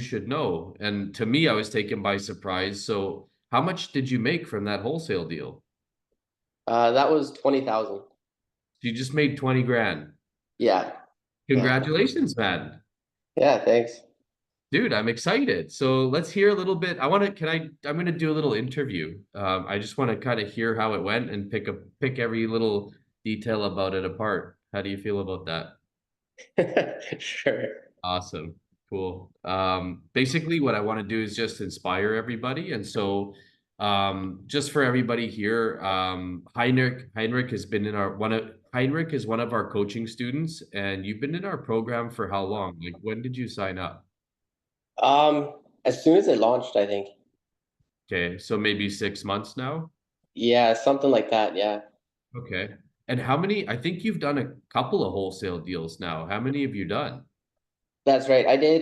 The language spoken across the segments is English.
should know. And to me, I was taken by surprise. So how much did you make from that wholesale deal? That was 20,000. You just made 20 grand. Yeah. Yeah. Congratulations, man. Yeah, thanks. Dude, I'm excited. So let's hear a little bit. I'm going to do a little interview. I just want to kind of hear how it went and pick every little detail about it apart. How do you feel about that? Sure. Awesome. Cool. Basically what I want to do is just inspire everybody. And so just for everybody here, Heinrich has been in our one of Heinrich is one of our coaching students, and you've been in our program for how long? Like when did you sign up? As soon as it launched, I think. Okay, so maybe 6 months now. Yeah, something like that. Yeah. Okay. And how many? I think you've done a couple of wholesale deals now. How many have you done? That's right. I did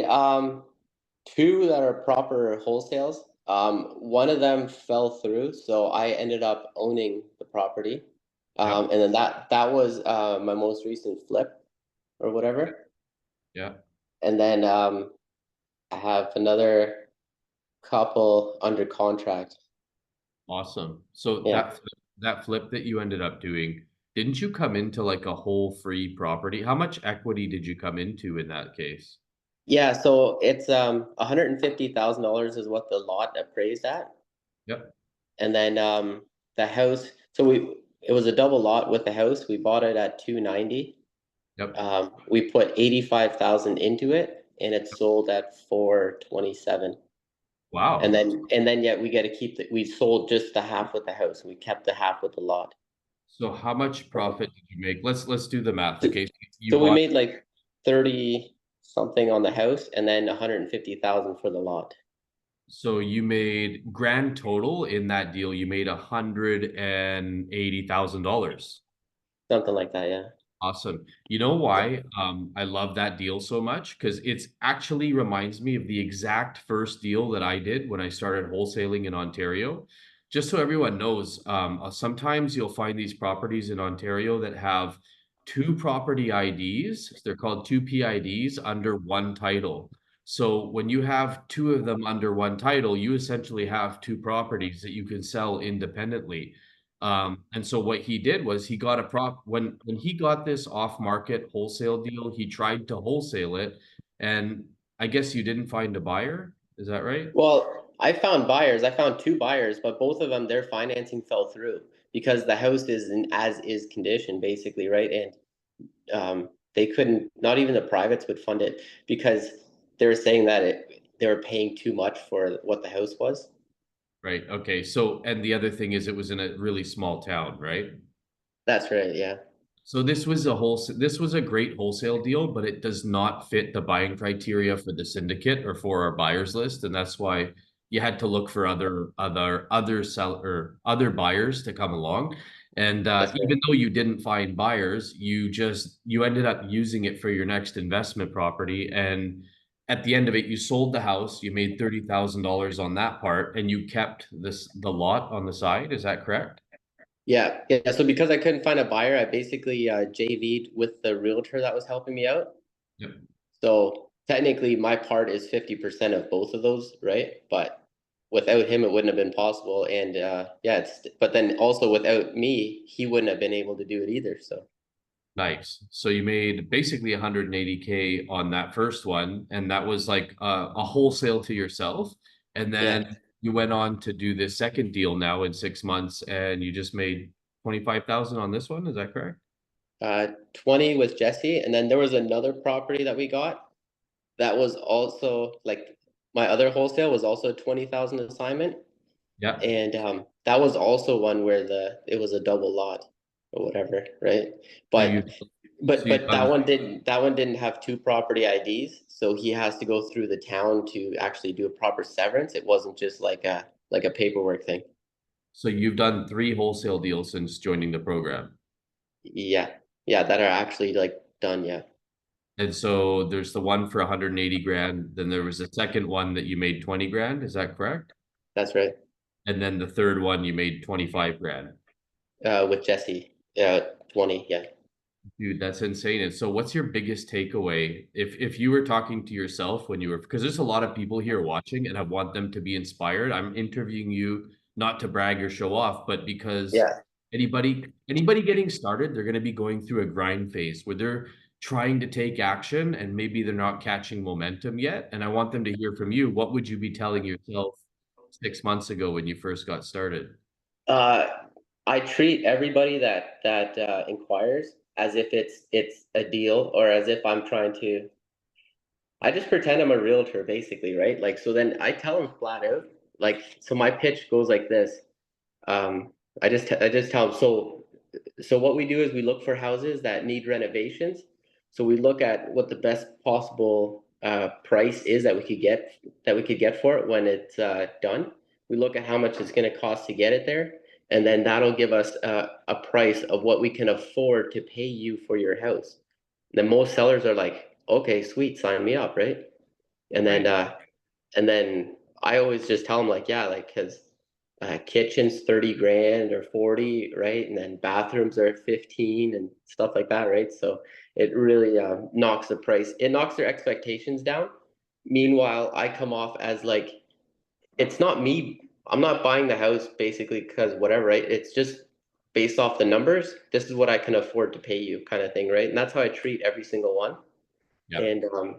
two that are proper wholesales. One of them fell through, so I ended up owning the property. Yep. And then that was my most recent flip or whatever. Yeah. And then I have another couple under contract. Awesome. So Yeah. that flip that you ended up doing, didn't you come into like a whole free property? How much equity did you come into in that case? Yeah, so it's $150,000 is what the lot appraised at. Yep. And then the house, so we it was a double lot with the house. We bought it at 290. Yep. We put 85,000 into it and it sold at 427. Wow. And then yet we get to keep we sold just the half with the house and we kept the half with the lot. So how much profit did you make? Let's do the math. So, Okay. So you so we bought made like 30 something on the house and then 150,000 for the lot. so you made grand total in that deal, you made $180,000. Something like that, yeah. Awesome. You know why I love that deal so much? Because it's actually reminds me of the exact first deal that I did when I started wholesaling in Ontario. Just so everyone knows, sometimes you'll find these properties in Ontario that have two property IDs. They're called two PIDs under one title. So when you have two of them under one title, you essentially have two properties that you can sell independently. And so what he did was he got a prop when he got this off-market wholesale deal, he tried to wholesale it, and I guess you didn't find a buyer. Is that right? Well, I found buyers. I found two buyers, but both of them, their financing fell through because the house is in as is condition, basically, right? And they couldn't, not even the privates would fund it because they were saying that they were paying too much for what the house was. Right. Okay. So, and the other thing is it was in a really small town, right? That's right, yeah. So this was a great wholesale deal, but it does not fit the buying criteria for the syndicate or for our buyers list, and that's why you had to look for other buyers to come along. And That's right. even though you didn't find buyers, you ended up using it for your next investment property. And at the end of it, you sold the house, you made $30,000 on that part, and you kept the lot on the side. Is that correct? Yeah, yeah. So because I couldn't find a buyer, I basically JV'd with the realtor that was helping me out. Yep. So technically, my part is 50% of both of those, right? But without him, it wouldn't have been possible. And yeah, but then also without me, he wouldn't have been able to do it either. So Nice. So you made basically 180K on that first one, and that was like a wholesale to yourself. And yeah, then you went on to do this second deal now in 6 months, and you just made 25,000 on this one. Is that correct? 20 with Jesse, and then there was another property that we got that was also like my other wholesale was also a 20,000 assignment, Yeah. and that was also one where the it was a double lot or whatever, right? So you But so you've that done one didn't have two property IDs, so he has to go through the town to actually do a proper severance. It wasn't just like a paperwork thing. so you've done three wholesale deals since joining the program. Yeah, yeah, that are actually like done. Yeah, And so there's the one for 180 grand, then there was a second one that you made 20 grand, is that correct? that's right. And then the third one you made 25 grand. With Jesse, 20. Yeah, Dude, that's insane. And so what's your biggest takeaway if you were talking to yourself when you were, because there's a lot of people here watching and I want them to be inspired. I'm interviewing you not to brag or show off, but because Yeah. anybody getting started, they're going to be going through a grind phase where they're trying to take action and maybe they're not catching momentum yet. And I want them to hear from you. What would you be telling yourself 6 months ago when you first got started? Uh, I treat everybody that inquires as if it's a deal, or as if I'm trying to. I just pretend I'm a realtor, basically, right? Like, so then I tell them flat out, like, so my pitch goes like this. Um, I just tell them, so what we do is we look for houses that need renovations. So we look at what the best possible price is that we could get for it when it's done. We look at how much it's going to cost to get it there, and then that'll give us a price of what we can afford to pay you for your house. Then most sellers are like, okay, sweet, sign me up, right? And then Right. and then I always just tell them like, yeah, like, because kitchen's 30 grand or 40, right? And then bathrooms are 15 and stuff like that, right? So it really knocks the price, it knocks their expectations down. Meanwhile, I come off as like, it's not me, I'm not buying the house basically because whatever, right? It's just based off the numbers. This is what I can afford to pay you, kind of thing, right? And that's how I treat every single one. Yep. And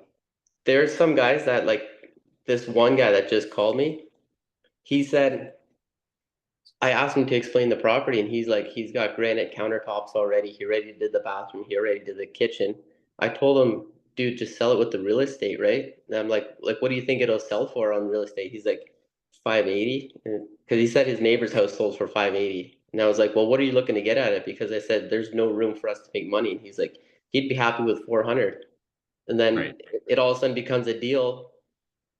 there's some guys that like, this one guy that just called me, he said, I asked him to explain the property, and he's like, he's got granite countertops already. He already did the bathroom. He already did the kitchen. I told him, dude, just sell it with the real estate, right? And I'm like, what do you think it'll sell for on real estate? He's like, 580, because he said his neighbor's house sold for 580. And I was like, well, what are you looking to get at it? Because I said there's no room for us to make money. And he's like, he'd be happy with 400. And Right. then it all of a sudden becomes a deal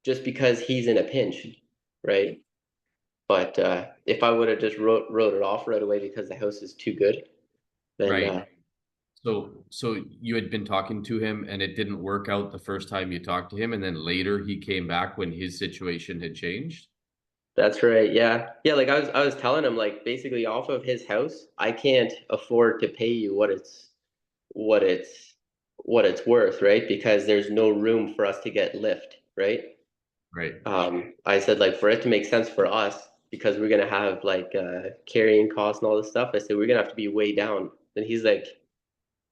just because he's in a pinch, right? But if I would have just wrote it off right away because the house is too good, then Right. So you had been talking to him and it didn't work out the first time you talked to him, and then later he came back when his situation had changed. that's right. Yeah, yeah. Like I was telling him, like, basically off of his house, I can't afford to pay you what it's what it's worth, right? Because there's no room for us to get lift, right? Right. I said, like, for it to make sense for us, because we're gonna have like carrying costs and all this stuff. I said we're gonna have to be way down. And he's like,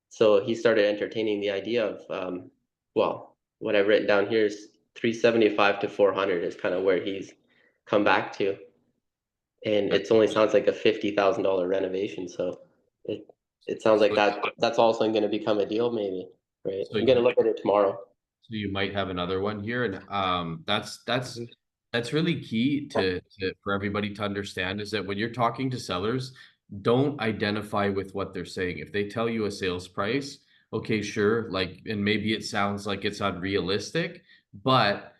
so he started entertaining the idea of, well, what I've written down here is 375 to 400 is kind of where he's come back to, and That's it only sounds like a $50,000 renovation. So it it sounds like so that's also going to become a deal, maybe, right? so I'm going to you look at it tomorrow. So you might have another one here, and Mhm. that's really key to for everybody to understand is that when you're talking to sellers, don't identify with what they're saying. If they tell you a sales price, okay, sure, like, and maybe it sounds like it's unrealistic, but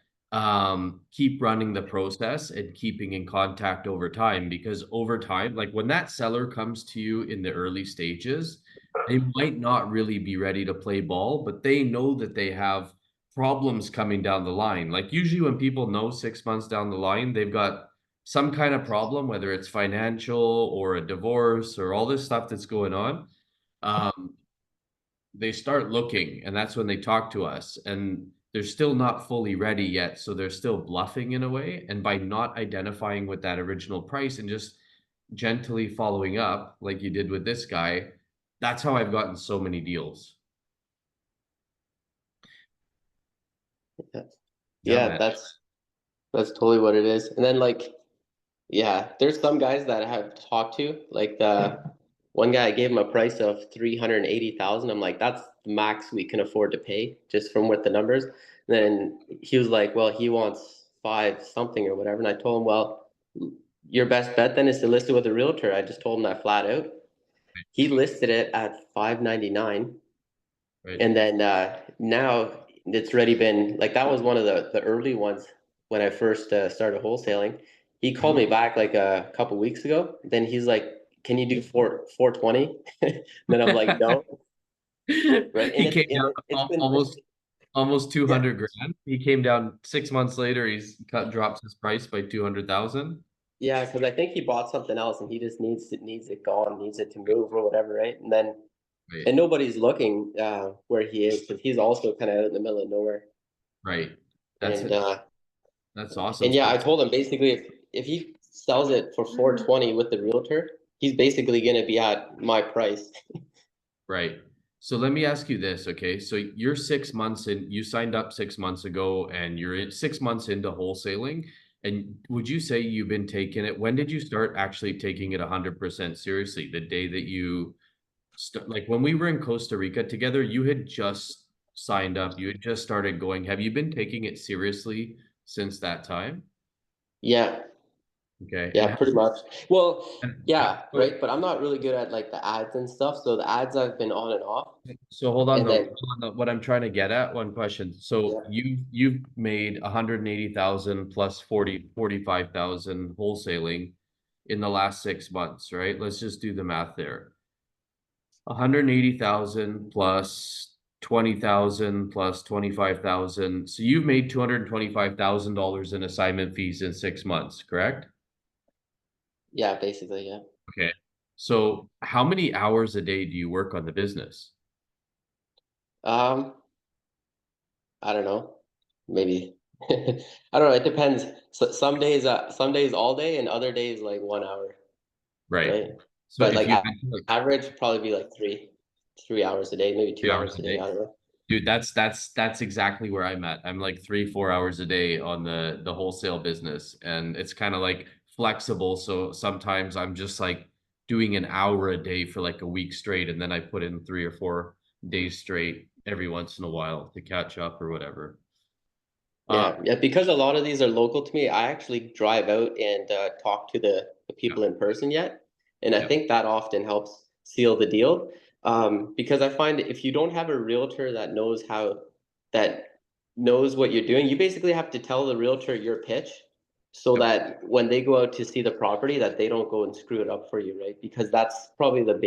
keep running the process and keeping in contact over time, because over time, like when that seller comes to you in the early stages, they might not really be ready to play ball, but they know that they have problems coming down the line. Like usually when people know 6 months down the line, they've got some kind of problem, whether it's financial or a divorce or all this stuff that's going on. Um, they start looking, and that's when they talk to us. And they're still not fully ready yet. So they're still bluffing in a way. And by not identifying with that original price and just gently following up, like you did with this guy, that's how I've gotten so many deals. Yeah, Yeah, yeah, man. that's totally what it is. And then, like, yeah, there's some guys that I have talked to, like the one guy, I gave him a price of 380,000. I'm like, that's the max we can afford to pay just from with the numbers. And then he was like, well, he wants five something or whatever. And I told him, well, your best bet then is to list it with a realtor. I just told him that flat out. He listed it at 599, Right. and then now it's already been like, that was one of the early ones when I first started wholesaling. He called me Mhm. back like a couple weeks ago. Then he's like, "Can you do 420?" Then I'm like, "No." Right? And He came down it's been almost yeah, 200 grand. He came down 6 months later. He's cut drops his price by 200,000. yeah, because I think he bought something else and he just needs it gone, needs it to move or whatever, right? And then right, and nobody's looking where he is because he's also kind of out in the middle of nowhere. right. That's And it. That's awesome. yeah, So I told him basically if he sells it for 420 with the realtor, he's basically going to be at my price. right. So let me ask you this, okay? So you're 6 months in, you signed up 6 months ago and you're 6 months into wholesaling. And would you say you've been taking it? When did you start actually taking it 100% seriously? The day that you start, like when we were in Costa Rica together, you had just signed up, you had just started going. Have you been taking it seriously since that time? Yeah, Okay. yeah, pretty much. Well, And yeah, right. But I'm not really good at like the ads and stuff. So the ads I've been on and off, so hold on and though. then Hold on though. What I'm trying to get at, one question. So yeah, you've made 180,000 plus 45,000 wholesaling in the last 6 months, right? Let's just do the math there. 180,000 plus 20,000 plus 25,000. So you've made $225,000 in assignment fees in 6 months, correct? yeah, basically, yeah. Okay. So how many hours a day do you work on the business? Um, I don't know, maybe. I don't know. It depends. So, some days all day, and other days like 1 hour, Right. right? So But if like you had to, like average, probably be like 3 hours a day, maybe three two hours hours a a day. day. I don't know. Dude, that's exactly where I'm at. I'm like 3, 4 hours a day on the wholesale business, and it's kind of like flexible. So sometimes I'm just like doing an hour a day for like a week straight, and then I put in 3 or 4 days straight every once in a while to catch up or whatever. Uh, Yeah, yeah, because a lot of these are local to me, I actually drive out and talk to the yeah, people in person yet. And I yeah, think that often helps seal the deal. Because I find if you don't have a realtor that knows what you're doing, you basically have to tell the realtor your pitch so yep, that when they go out to see the property, that they don't go and screw it up for you, right? Because that's probably the right,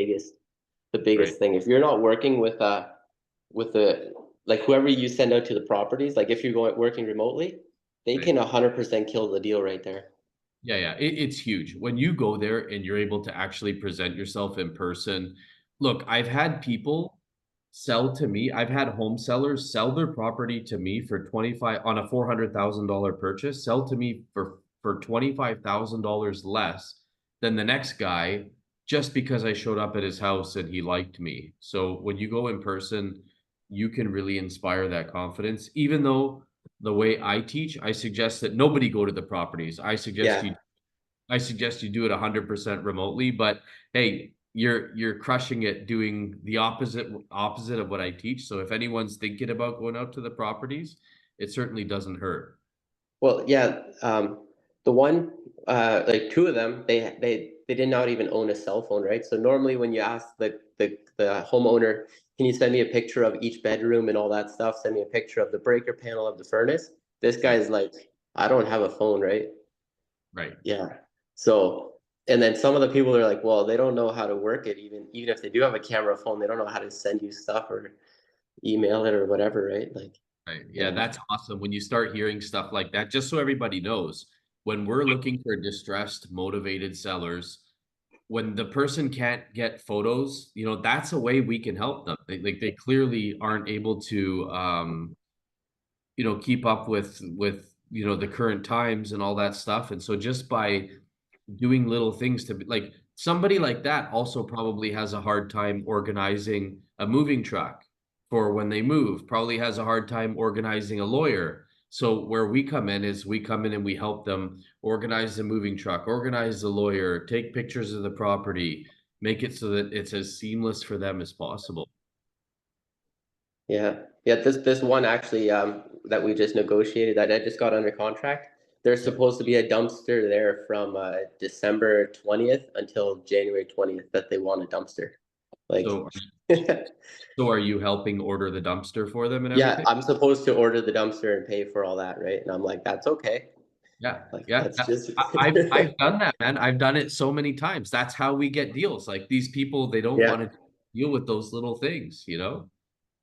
biggest thing. If you're not working with the like whoever you send out to the properties, like if you're going working remotely, they right. can 100% kill the deal right there. Yeah, yeah, it's huge when you go there and you're able to actually present yourself in person. Look, I've had people sell to me. I've had home sellers sell their property to me for 25 on a $400,000 purchase, sell to me for $25,000 less than the next guy just because I showed up at his house and he liked me. So when you go in person, you can really inspire that confidence, even though the way I teach, I suggest that nobody go to the properties. Yeah. I suggest you do it 100% remotely, but hey, you're crushing it doing the opposite of what I teach. So if anyone's thinking about going out to the properties, it certainly doesn't hurt. Well, yeah. The one, like two of them, they did not even own a cell phone, right? So normally when you ask the homeowner, can you send me a picture of each bedroom and all that stuff? Send me a picture of the breaker panel of the furnace. This Right, guy's like, I don't have a phone, right? right, Yeah. So, and then some of the people are like, well, they don't know how to work it. Even if they do have a camera phone, they don't know how to send you stuff or email it or whatever, right? Like, right. Yeah, yeah, that's awesome when you start hearing stuff like that. Just so everybody knows, when we're looking for distressed, motivated sellers, when the person can't get photos, that's a way we can help them. They clearly aren't able to keep up with the current times and all that stuff. And so just by doing little things to be like somebody like that also probably has a hard time organizing a moving truck for when they move, probably has a hard time organizing a lawyer. So where we come in is we come in and we help them organize the moving truck, organize the lawyer, take pictures of the property, make it so that it's as seamless for them as possible. yeah, yeah. This one actually that we just negotiated that I just got under contract. There's Yep. supposed to be a dumpster there from December 20th until January 20th that they want a dumpster. Like, So so are you helping order the dumpster for them and yeah, everything? I'm supposed to order the dumpster and pay for all that, right? And I'm like, that's okay. Yeah, Like, yeah. that's just I've done that, man. I've done it so many times. That's how we get deals. Like these people, they don't want yeah. to deal with those little things.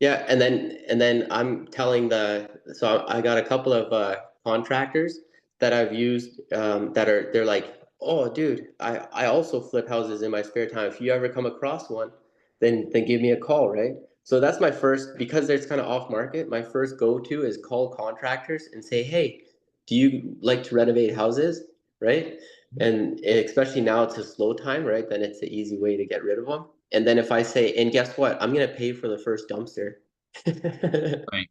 Yeah, and then I'm telling so I got a couple of contractors that I've used they're like, oh dude, I also flip houses in my spare time. If you ever come across one, then give me a call, right? So that's my first, because it's kind of off market, my first go-to is call contractors and say, hey, do you like to renovate houses, right? And especially now it's a slow time, right? Then it's an easy way to get rid of them. And then if I say, and guess what? I'm gonna pay for the first dumpster, Right,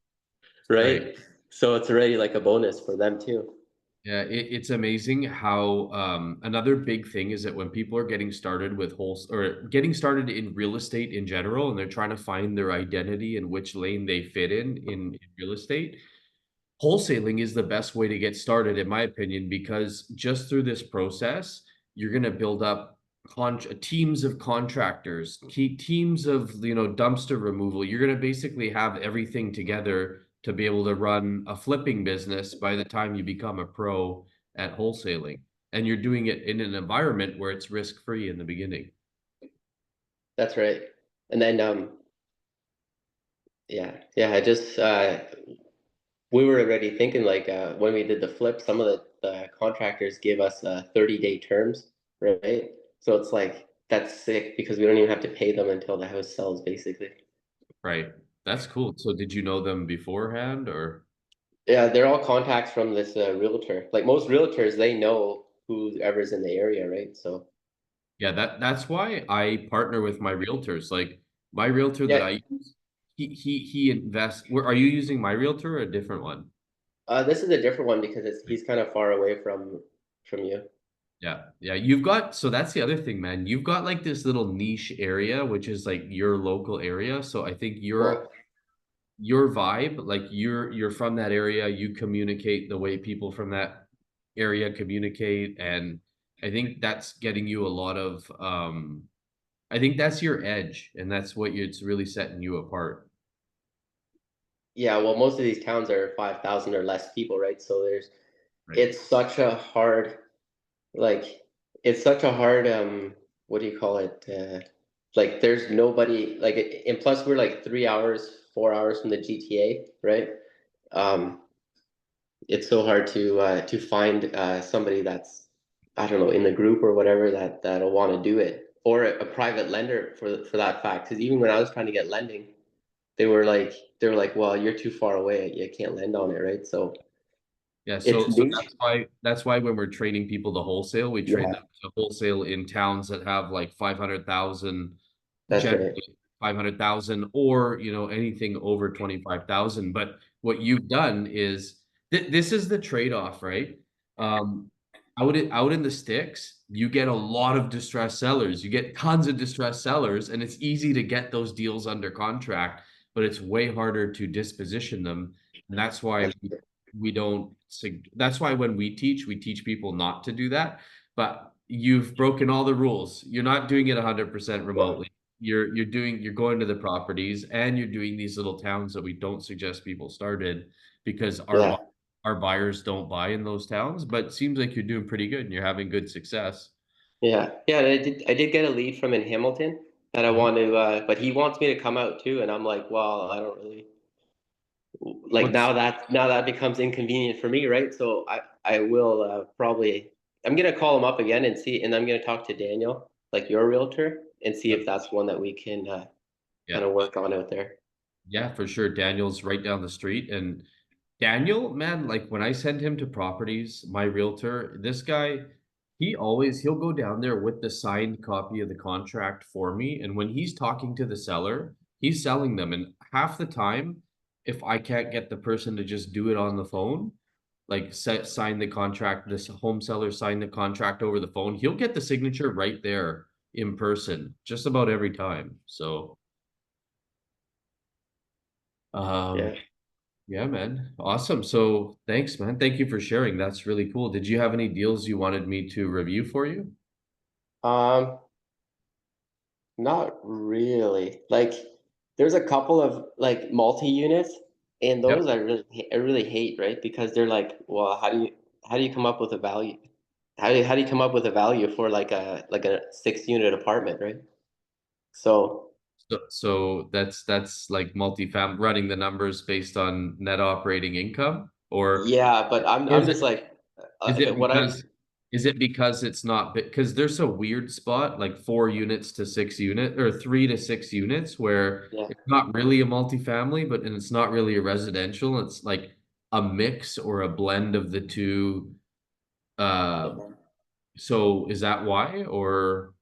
right. right? So it's already like a bonus for them too. Yeah, it's amazing how another big thing is that when people are getting started with or getting started in real estate in general, and they're trying to find their identity and which lane they fit in real estate, wholesaling is the best way to get started, in my opinion, because just through this process, you're going to build up teams of contractors, teams of dumpster removal. You're going to basically have everything together to be able to run a flipping business by the time you become a pro at wholesaling. And you're doing it in an environment where it's risk free in the beginning. That's right. And then yeah, I just we were already thinking like when we did the flip, some of the contractors gave us 30-day terms, right? So it's like that's sick because we don't even have to pay them until the house sells, basically. Right. That's cool. So did you know them beforehand or? Yeah, they're all contacts from this realtor. Like most realtors, they know whoever's in the area, right? So Yeah, that's why I partner with my realtors. Like my realtor that yeah, I use, he invests. Are you using my realtor or a different one? this is a different one because he's kind of far away from you. Yeah, yeah. You've got so that's the other thing, man. You've got like this little niche area, which is like your local area. So I think Well, your vibe, like you're from that area, you communicate the way people from that area communicate, and I think that's getting you a lot of I think that's your edge, and that's it's really setting you apart. yeah, well, most of these towns are 5,000 or less people, right? So Right. it's such a hard like it's such a hard what do you call it like there's nobody like and plus we're like 3 hours 4 hours from the GTA, right? um it's so hard to find somebody that's I don't know in the group or whatever that'll want to do it, or a private lender for that fact, because even when I was trying to get lending, they were like well, you're too far away, you can't lend on it, right? So Yeah, it's so niche. that's why when we're training people to wholesale, we train Yeah, them to wholesale in towns that have like 500,000, that's right. generally 500,000, or anything over 25,000. But what you've done is this is the trade-off, right? Um, out in the sticks, you get a lot of distressed sellers. You get tons of distressed sellers, and it's easy to get those deals under contract, but it's way harder to disposition them. And that's why That's we don't that's why when we teach people not to do that. But you've broken all the rules. You're not doing it 100% yeah, remotely. You're going to the properties, and you're doing these little towns that we don't suggest people started, because yeah. our buyers don't buy in those towns. But it seems like you're doing pretty good and you're having good success. Yeah, and I did get a lead from in Hamilton that I Mhm. want to, but he wants me to come out too, and I'm like, well, I don't really like What's now that becomes inconvenient for me, right? So I will probably I'm gonna call him up again and see, and I'm gonna talk to Daniel, like your realtor, and see if that's one that we can kind Yeah. of work on out there. Yeah, for sure. Daniel's right down the street. And Daniel, man, like when I send him to properties, my realtor, this guy, he'll go down there with the signed copy of the contract for me. And when he's talking to the seller, he's selling them. And half the time, if I can't get the person to just do it on the phone, like sign the contract, this home seller sign the contract over the phone, he'll get the signature right there in person, just about every time. So, um, Yeah. yeah, man. Awesome. So thanks, man. Thank you for sharing. That's really cool. Did you have any deals you wanted me to review for you? Um, Not really. Like, there's a couple of like multi-units, and Yep. those I really hate, right? Because they're like, well, how do you come up with a value? How do you come up with a value for like a 6 unit apartment, right? So So that's like multifam running the numbers based on net operating income, or yeah, but I'm or I'm just like is it what I because Is it because it's not because there's a weird spot like 4 units to 6 unit or 3 to 6 units where Yeah. it's not really a multifamily, but and it's not really a residential. It's like a mix or a blend of the two. Uh, Yeah. so is that why or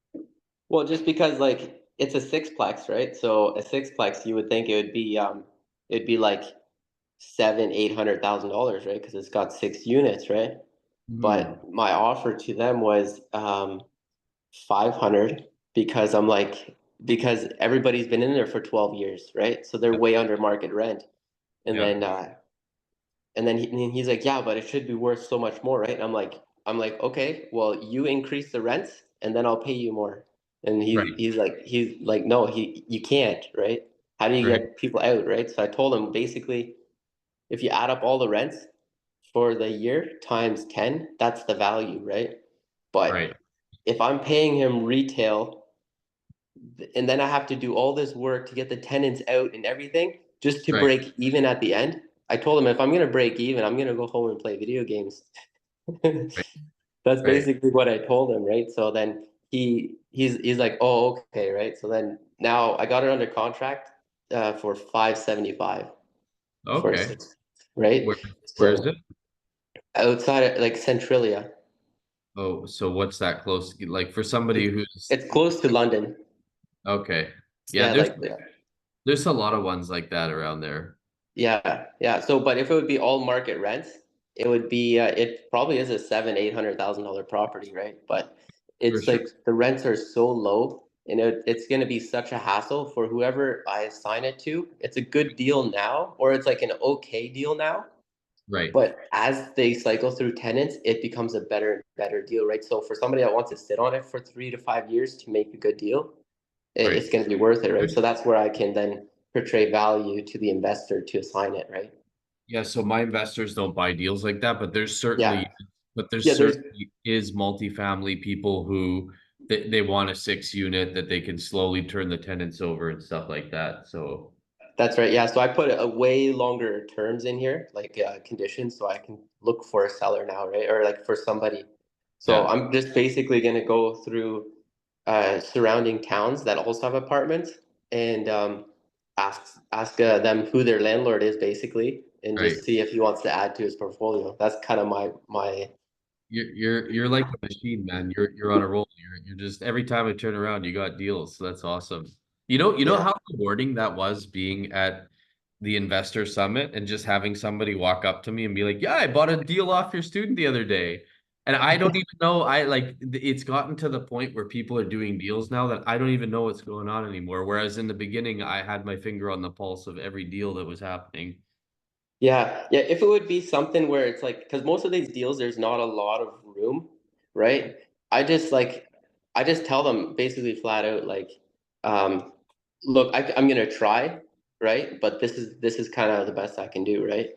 Well, just because like it's a sixplex, right? So a sixplex, you would think it'd be like seven, $800,000, right? Because it's got 6 units, right? hmm, But my offer to them was 500 because I'm like because everybody's been in there for 12 years, right? So they're way under market rent. And yeah, then and he's like, yeah, but it should be worth so much more, right? And I'm like, okay, well, you increase the rents, and then I'll pay you more. And right, he's like, no, you can't, right? How do you right, get people out, right? So I told him basically, if you add up all the rents for the year times 10, that's the value, right? right, But if I'm paying him retail and then I have to do all this work to get the tenants out and everything just to right, break even at the end. I told him if I'm gonna break even, I'm gonna go home and play video games. right, That's right. basically what I told him, right? So then he's like, oh, okay, right? So then now I got it under contract for 575 for Okay. 6, right? Where is it? So outside of like Centralia, Oh, so what's that close? Like for somebody it's, who's it's close to London. okay. Yeah, Yeah, like there's a lot of ones like that around there. yeah, yeah. So, but if it would be all market rents, it would be it probably is a seven, $800,000 property, right? But For it's sure. like the rents are so low, and it's going to be such a hassle for whoever I assign it to. It's a good deal now, or it's like an okay deal now. Right. But as they cycle through tenants, it becomes a better and better deal, right? So for somebody that wants to sit on it for 3 to 5 years to make a good deal, Right. it's going to be worth it, right? There's So that's where I can then portray value to the investor to assign it, right? yeah, so my investors don't buy deals like that, Yeah, but there's yeah. There's certainly is multifamily people who they want a 6 unit that they can slowly turn the tenants over and stuff like that. So That's right. Yeah. So I put a way longer terms in here, like conditions, so I can look for a seller now, right? Or like for somebody. So yeah, I'm just basically going to go through surrounding towns that also have apartments and ask them who their landlord is, basically, and right. just see if he wants to add to his portfolio. That's kind of my You're like a machine, man. You're on a roll. You're just every time I turn around, you got deals. So that's awesome. You know yeah. how rewarding that was being at the investor summit and just having somebody walk up to me and be like, "Yeah, I bought a deal off your student the other day." And I don't even know, I like it's gotten to the point where people are doing deals now that I don't even know what's going on anymore. Whereas in the beginning, I had my finger on the pulse of every deal that was happening. Yeah, yeah. If it would be something where it's like, because most of these deals, there's not a lot of room, right? I just like, I just tell them basically flat out, like, um, look, I'm gonna try, right? But this is kind of the best I can do, right?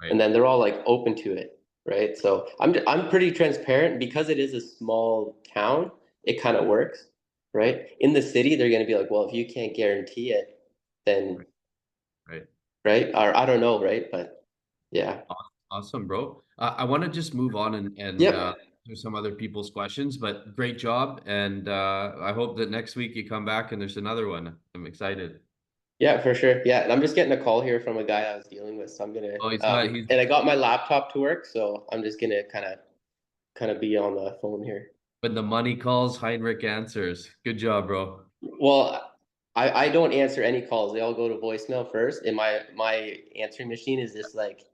Right. And then they're all like open to it, right? So I'm pretty transparent because it is a small town. It kind of works, right? In the city, they're gonna be like, well, if you can't guarantee it, then Right. Right. right? Or I don't know, right? But yeah. Awesome, bro. I want to just move on and Yep. do some other people's questions, but great job. And I hope that next week you come back and there's another one. I'm excited. Yeah, for sure. Yeah, and I'm just getting a call here from a guy I was dealing with, so I'm gonna Oh, he's and I got my laptop to work, so I'm just gonna kind of be on the phone here. when the money calls, Heinrich answers. Good job, bro. Well, I don't answer any calls. They all go to voicemail first, and my answering machine is just like,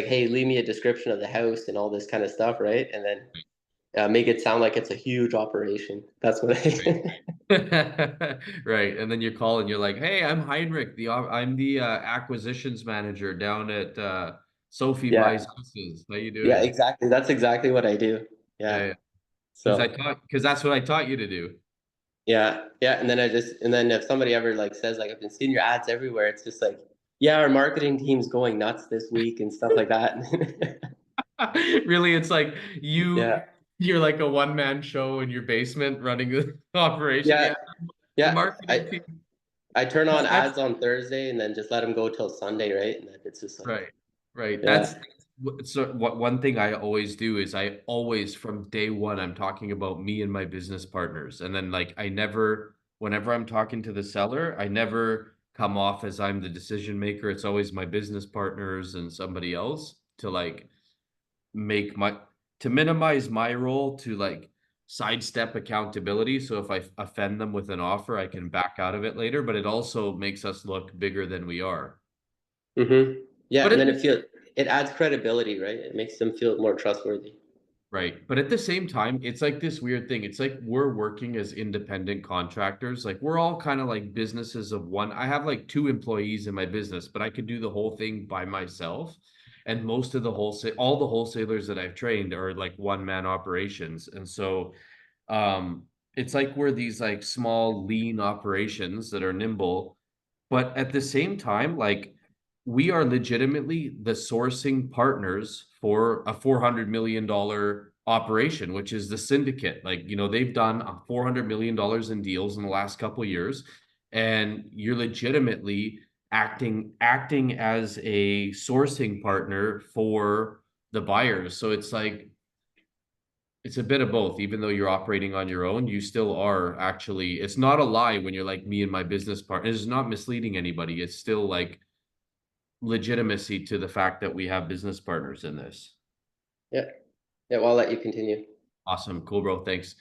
hey, leave me a description of the house and all this kind of stuff, right? And then make it sound like it's a huge operation. That's what I. Right. And then you call and you're like, "Hey, I'm Heinrich. I'm the acquisitions manager down at Sophie Yeah, Buys Houses. How you yeah, doing?" exactly. That's exactly what I do. Yeah, Yeah. yeah. So. Because that's what I taught you to do. Yeah, yeah, and then if somebody ever like says like I've been seeing your ads everywhere, it's just like, yeah, our marketing team's going nuts this week and stuff like that. Really, it's like Yeah, you're like a one-man show in your basement running the operation. yeah, Yeah, the yeah. marketing team. I turn on That's ads on Thursday and then just let them go till Sunday, right? And then it's just like, right. Right. yeah, So what one thing I always do is I always from day one I'm talking about me and my business partners. And then like I never whenever I'm talking to the seller, I never come off as I'm the decision maker. It's always my business partners and somebody else to like make my to minimize my role to like sidestep accountability. So if I offend them with an offer, I can back out of it later, but it also makes us look bigger than we are. Yeah, But and at then the it adds credibility, right? It makes them feel more trustworthy. Right. But at the same time, it's like this weird thing. It's like we're working as independent contractors. Like we're all kind of like businesses of one. I have like two employees in my business, but I could do the whole thing by myself. And most of the wholesale, all the wholesalers that I've trained are like one man operations. And so um, it's like we're these like small, lean operations that are nimble, but at the same time, like we are legitimately the sourcing partners for a $400 million operation, which is the syndicate. Like, you know, they've done $400 million in deals in the last couple of years, and you're legitimately acting as a sourcing partner for the buyers. So it's like it's a bit of both. Even though you're operating on your own, you still are actually, it's not a lie when you're like me and my business partner. It's not misleading anybody. It's still like legitimacy to the fact that we have business partners in this. Yeah. Yeah, well, I'll let you continue. Awesome. Cool, bro. Thanks.